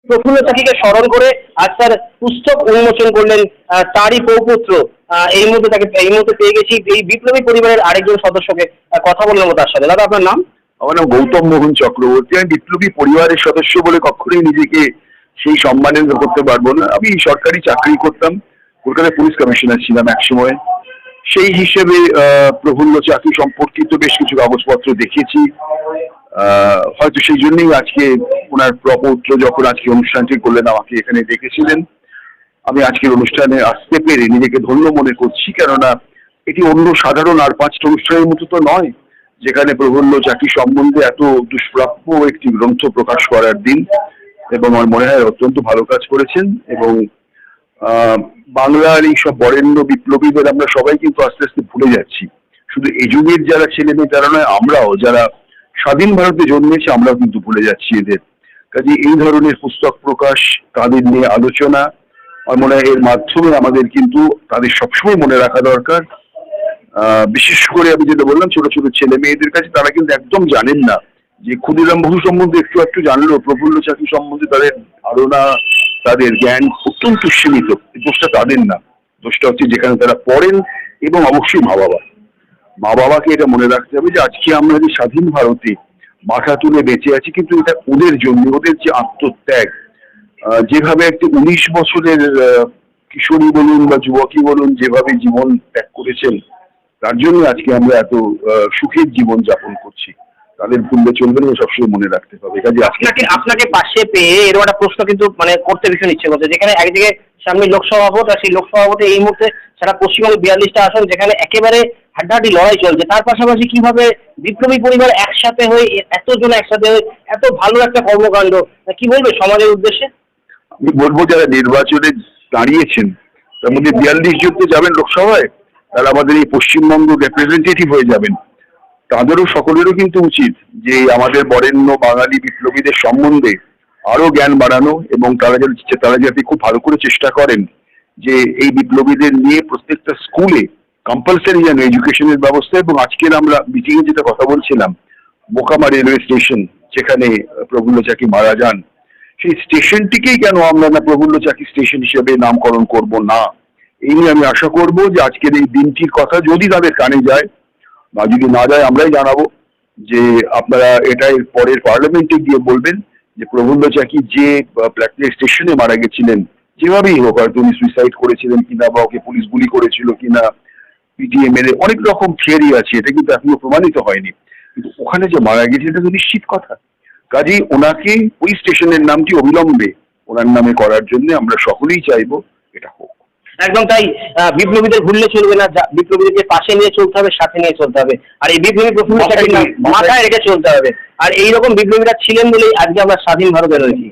প্রফুল্ল চাকিকে স্মরণ করে আজ তার পুস্তক উন্মোচন করলেন তারই প্রপুত্র। এই মুহূর্তে পেয়ে গেছি এই বিপ্লবী পরিবারের আরেকজন সদস্যকে, কথা বললাম তার সাথে। দাদা, আপনার নাম? আমার নাম গৌতম মোহন চক্রবর্তী। আমি বিপ্লবী পরিবারের সদস্য বলে কখনোই নিজেকে সেই সম্মানিত করতে পারবো না। আমি সরকারি চাকরি করতাম, কলকাতা পুলিশ কমিশনার ছিলাম এক সময়। সেই হিসেবে প্রফুল্ল চাকি সম্পর্কিত বেশ কিছু কাগজপত্র দেখেছি। হয়তো সেই জন্যই আজকে ওনার প্রপৌত্র যখন আজকে অনুষ্ঠানটি করলেন আমাকে এখানে ডেকেছিলেন। আমি আজকের অনুষ্ঠানে আসতে পেরে নিজেকে ধন্য মনে করছি, কেননা এটি অন্য সাধারণ আর 5টা অনুষ্ঠানের মতো তো নয় যেখানে প্রফুল্ল চাকি সম্বন্ধে এত দুষ্প্রাপ্য একটি গ্রন্থ প্রকাশ করার দিন। এবং আমার মনে হয় অত্যন্ত ভালো কাজ করেছেন। এবং বাংলার এই সব বরেণ্য বিপ্লবীদের আমরা সবাই কিন্তু আস্তে আস্তে ভুলে যাচ্ছি। শুধু এই যুগের যারা ছেলে মেয়ে তারা নয়, আমরাও যারা স্বাধীন ভারতে জন্মেছে আমরাও কিন্তু ভুলে যাচ্ছি এদের। কাজে এই ধরনের পুস্তক প্রকাশ, তাদের নিয়ে আলোচনা, আমার মনে হয় এর মাধ্যমে আমাদের কিন্তু তাদের সবসময় মনে রাখা দরকার। বিশেষ করে আমি যেটা বললাম, ছোট ছোট ছেলে মেয়েদের কাছে তারা কিন্তু একদম জানেন না যে ক্ষুদিরাম বসু সম্বন্ধে একটু একটু জানলো, প্রফুল্ল চাকি সম্বন্ধে তাদের ধারণা, তাদের জ্ঞান অত্যন্ত সীমিত। দোষটা তাদের না, দোষটা হচ্ছে যেখানে তারা পড়েন এবং অবশ্যই মা বাবাকে এটা মনে রাখতে হবে যে আজকে আমরা যে স্বাধীন ভারতে মাথা তুলে বেঁচে আছি, কিন্তু এটা ওদের জন্য, ওদের যে আত্মত্যাগ, যেভাবে একটা 19 বছরের কিশোরী বলুন বা যুবকী বলুন যেভাবে জীবন ত্যাগ করেছেন, তার জন্য আজকে আমরা এত সুখের জীবন যাপন করছি। তাদের ভুললে চলবে না, সবসময় মনে রাখতে হবে। কাজে আপনাকে পাশে পেয়ে এরকম একটা প্রশ্ন কিন্তু করতে ভীষণ ইচ্ছে করছে, যেখানে একদিকে সামনে লোকসভা ভোট, আর সেই লোকসভা ভোটে এই মুহূর্তে সারা পশ্চিমবঙ্গে 42টা আসন, যেখানে একেবারে হাড্ডাহাড্ডি লড়াই চলছে। তার পাশাপাশি কিভাবে বিপ্লবী পরিবার একসাথে হয়ে, এতজন একসাথে হয়ে এত ভালো একটা কর্মকাণ্ড, কি বলবে সমাজের উদ্দেশ্যে? আমি বলবো যারা নির্বাচনে দাঁড়িয়েছেন তার মধ্যে 42 জন তো যাবেন লোকসভায়, তারা আমাদের এই পশ্চিমবঙ্গ রিপ্রেজেন্টেটিভ হয়ে যাবেন। তাদেরও সকলেরও কিন্তু উচিত যে আমাদের বরেণ্য বাঙালি বিপ্লবীদের সম্বন্ধে আরো জ্ঞান বাড়ানো, এবং তারা যাতে খুব ভালো করে চেষ্টা করেন যে এই বিপ্লবীদের নিয়ে প্রত্যেকটা স্কুলে কম্পালসারি যেন এডুকেশনের ব্যবস্থা। এবং আজকের আমরা মিটিং এ যেটা কথা বলছিলাম, মোকামা রেলওয়ে স্টেশন যেখানে প্রফুল্ল চাকি মারা যান, সেই স্টেশনটিকেই কেন আমরা না প্রফুল্ল চাকি স্টেশন হিসেবে নামকরণ করব না, এই নিয়ে আমি আশা করব যে আজকের এই দিনটির কথা যদি তাদের কানে যায়, বা যদি না যায় আমরাই জানাবো যে আপনারা এটাই পরের পার্লামেন্টে গিয়ে বলবেন যে প্রফুল্ল চাকি যে ব্ল্যাকলেস স্টেশনে মারা গেছিলেন, যেভাবেই হোক, হয়তো উনি সুইসাইড করেছিলেন কিনা বা ওকে পুলিশ গুলি করেছিল কিনা, পিটিএম এর অনেক রকম থিওরি আছে, এটা কিন্তু এখনো প্রমাণিত হয়নি, কিন্তু ওখানে যে মারা গেছে এটা তো নিশ্চিত কথা। কাজেই ওনাকে ওই স্টেশনের নামটি অবিলম্বে ওনার নামে করার জন্য আমরা সকলেই চাইবো এটা হোক। একদম তাই। বিপ্লবীদের ভুললে চলবে না, বিপ্লবীদেরকে পাশে নিয়ে চলতে হবে, সাথে নিয়ে চলতে হবে, আর এই বিপ্লবী প্রফুল্ল চাকির নাম মাথায় রেখে চলতে হবে। আর এইরকম বিপ্লবীরা ছিলেন বলেই আজকে আমরা স্বাধীন ভারতে রয়েছি।